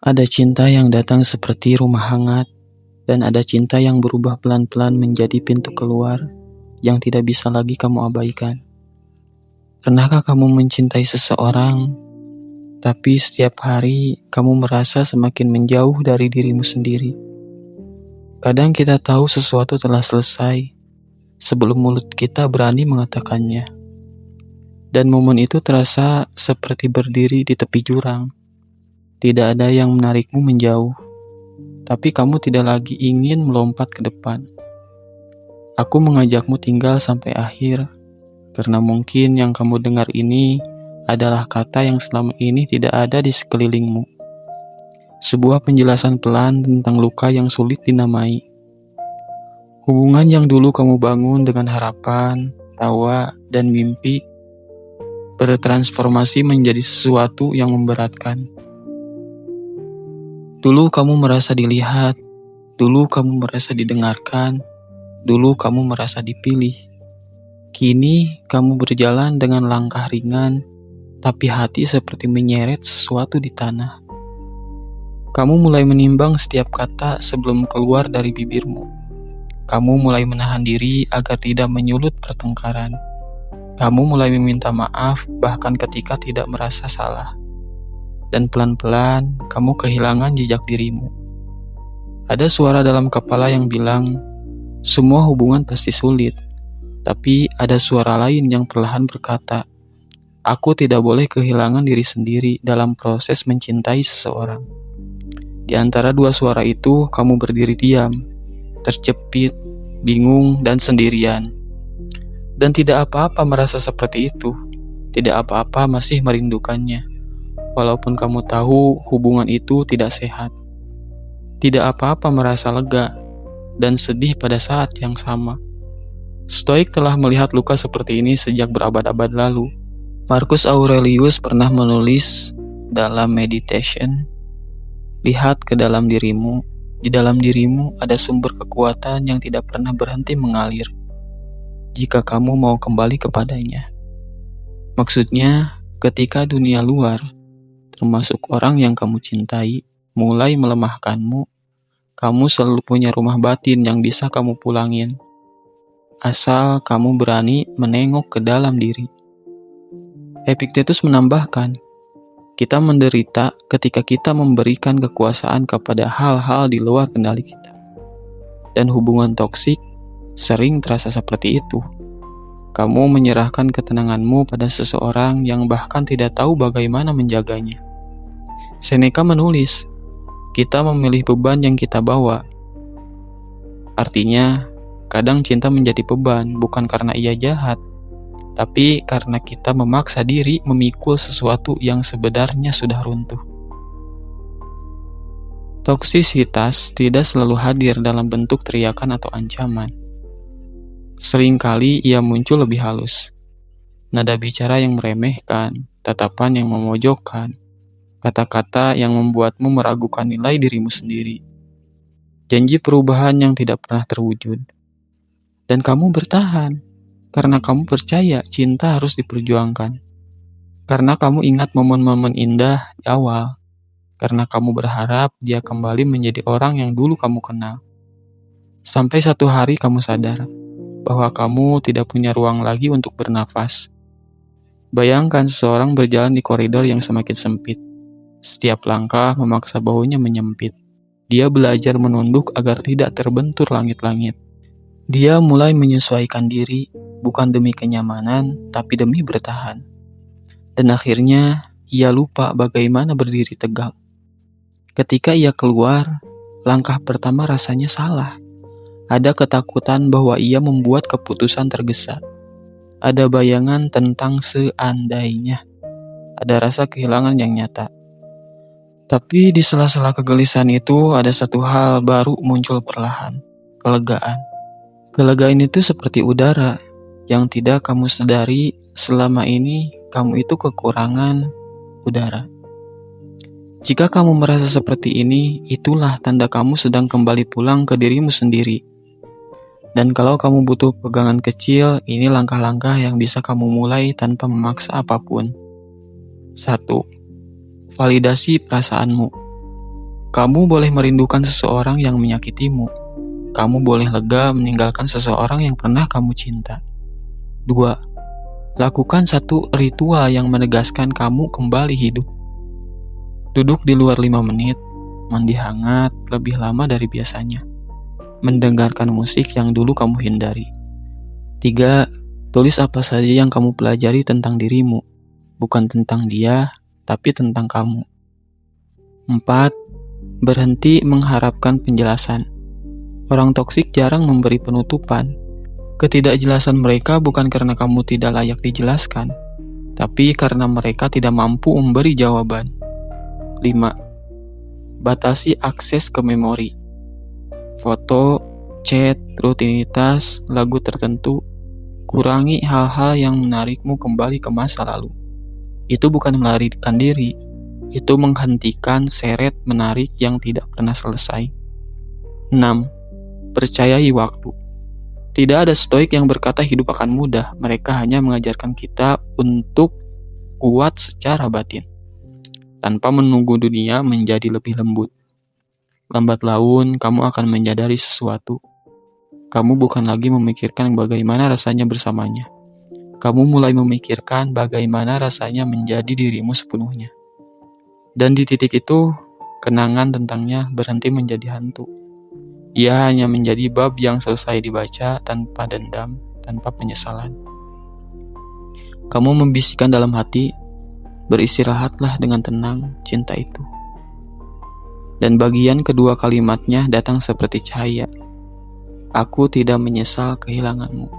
Ada cinta yang datang seperti rumah hangat, dan ada cinta yang berubah pelan-pelan menjadi pintu keluar yang tidak bisa lagi kamu abaikan. Pernahkah kamu mencintai seseorang, tapi setiap hari kamu merasa semakin menjauh dari dirimu sendiri? Kadang kita tahu sesuatu telah selesai sebelum mulut kita berani mengatakannya. Dan momen itu terasa seperti berdiri di tepi jurang. Tidak ada yang menarikmu menjauh, tapi kamu tidak lagi ingin melompat ke depan. Aku mengajakmu tinggal sampai akhir, karena mungkin yang kamu dengar ini adalah kata yang selama ini tidak ada di sekelilingmu. Sebuah penjelasan pelan tentang luka yang sulit dinamai. Hubungan yang dulu kamu bangun dengan harapan, tawa, dan mimpi bertransformasi menjadi sesuatu yang memberatkan. Dulu kamu merasa dilihat, dulu kamu merasa didengarkan, dulu kamu merasa dipilih. Kini kamu berjalan dengan langkah ringan, tapi hati seperti menyeret sesuatu di tanah. Kamu mulai menimbang setiap kata sebelum keluar dari bibirmu. Kamu mulai menahan diri agar tidak menyulut pertengkaran. Kamu mulai meminta maaf bahkan ketika tidak merasa salah. Dan pelan-pelan kamu kehilangan jejak dirimu. Ada suara dalam kepala yang bilang, semua hubungan pasti sulit. Tapi ada suara lain yang perlahan berkata, aku tidak boleh kehilangan diri sendiri dalam proses mencintai seseorang. Di antara dua suara itu, kamu berdiri diam, terjepit, bingung, dan sendirian. Dan tidak apa-apa merasa seperti itu. Tidak apa-apa masih merindukannya. Walaupun kamu tahu hubungan itu tidak sehat. Tidak apa-apa merasa lega dan sedih pada saat yang sama. Stoik telah melihat luka seperti ini sejak berabad-abad lalu. Marcus Aurelius pernah menulis dalam Meditation, lihat ke dalam dirimu. Di dalam dirimu ada sumber kekuatan yang tidak pernah berhenti mengalir. Jika kamu mau kembali kepadanya. Maksudnya, ketika dunia luar, termasuk orang yang kamu cintai, mulai melemahkanmu, kamu selalu punya rumah batin yang bisa kamu pulangin. Asal kamu berani menengok ke dalam diri. Epictetus menambahkan, kita menderita ketika kita memberikan kekuasaan kepada hal-hal di luar kendali kita. Dan hubungan toksik sering terasa seperti itu. Kamu menyerahkan ketenanganmu pada seseorang yang bahkan tidak tahu bagaimana menjaganya. Seneca menulis, kita memilih beban yang kita bawa. Artinya, kadang cinta menjadi beban bukan karena ia jahat, tapi karena kita memaksa diri memikul sesuatu yang sebenarnya sudah runtuh. Toksisitas tidak selalu hadir dalam bentuk teriakan atau ancaman. Seringkali ia muncul lebih halus. Nada bicara yang meremehkan, tatapan yang memojokkan, kata-kata yang membuatmu meragukan nilai dirimu sendiri. Janji perubahan yang tidak pernah terwujud. Dan kamu bertahan, karena kamu percaya cinta harus diperjuangkan. Karena kamu ingat momen-momen indah di awal. Karena kamu berharap dia kembali menjadi orang yang dulu kamu kenal. Sampai satu hari kamu sadar bahwa kamu tidak punya ruang lagi untuk bernafas. Bayangkan seseorang berjalan di koridor yang semakin sempit. Setiap langkah memaksa bahunya menyempit. Dia belajar menunduk agar tidak terbentur langit-langit. Dia mulai menyesuaikan diri, bukan demi kenyamanan, tapi demi bertahan. Dan akhirnya, ia lupa bagaimana berdiri tegak. Ketika ia keluar, langkah pertama rasanya salah. Ada ketakutan bahwa ia membuat keputusan tergesa. Ada bayangan tentang seandainya. Ada rasa kehilangan yang nyata. Tapi di sela-sela kegelisahan itu ada satu hal baru muncul perlahan, kelegaan. Kelegaan itu seperti udara yang tidak kamu sadari selama ini kamu itu kekurangan udara. Jika kamu merasa seperti ini, itulah tanda kamu sedang kembali pulang ke dirimu sendiri. Dan kalau kamu butuh pegangan kecil, ini langkah-langkah yang bisa kamu mulai tanpa memaksa apapun. 1. Validasi perasaanmu. Kamu boleh merindukan seseorang yang menyakitimu. Kamu boleh lega meninggalkan seseorang yang pernah kamu cinta. 2. Lakukan satu ritual yang menegaskan kamu kembali hidup. Duduk di luar 5 menit, mandi hangat lebih lama dari biasanya. Mendengarkan musik yang dulu kamu hindari. 3. Tulis apa saja yang kamu pelajari tentang dirimu. Bukan tentang dia, tapi tentang kamu. 4. Berhenti mengharapkan penjelasan. Orang toksik jarang memberi penutupan. Ketidakjelasan mereka bukan karena kamu tidak layak dijelaskan, tapi karena mereka tidak mampu memberi jawaban. 5. Batasi akses ke memori. Foto, chat, rutinitas, lagu tertentu. Kurangi hal-hal yang menarikmu kembali ke masa lalu. Itu bukan melarikan diri, itu menghentikan seret menarik yang tidak pernah selesai. 6. Percayai waktu. Tidak ada stoik yang berkata hidup akan mudah. Mereka hanya mengajarkan kita untuk kuat secara batin, tanpa menunggu dunia menjadi lebih lembut. Lambat laun, kamu akan menyadari sesuatu. Kamu bukan lagi memikirkan bagaimana rasanya bersamanya. Kamu mulai memikirkan bagaimana rasanya menjadi dirimu sepenuhnya. Dan di titik itu, kenangan tentangnya berhenti menjadi hantu. Ia hanya menjadi bab yang selesai dibaca tanpa dendam, tanpa penyesalan. Kamu membisikkan dalam hati, beristirahatlah dengan tenang, cinta itu. Dan bagian kedua kalimatnya datang seperti cahaya. Aku tidak menyesal kehilanganmu.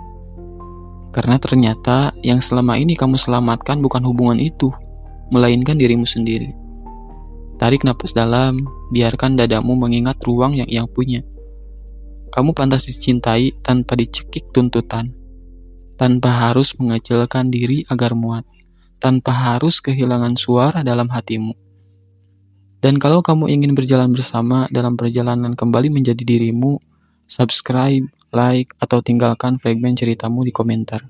Karena ternyata yang selama ini kamu selamatkan bukan hubungan itu, melainkan dirimu sendiri. Tarik napas dalam, biarkan dadamu mengingat ruang yang ia punya. Kamu pantas dicintai tanpa dicekik tuntutan, tanpa harus mengecilkan diri agar muat, tanpa harus kehilangan suara dalam hatimu. Dan kalau kamu ingin berjalan bersama dalam perjalanan kembali menjadi dirimu, subscribe, like, atau tinggalkan fragmen ceritamu di komentar.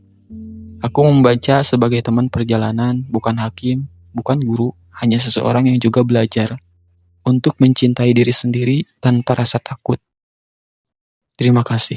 Aku membaca sebagai teman perjalanan, bukan hakim, bukan guru, hanya seseorang yang juga belajar untuk mencintai diri sendiri tanpa rasa takut. Terima kasih.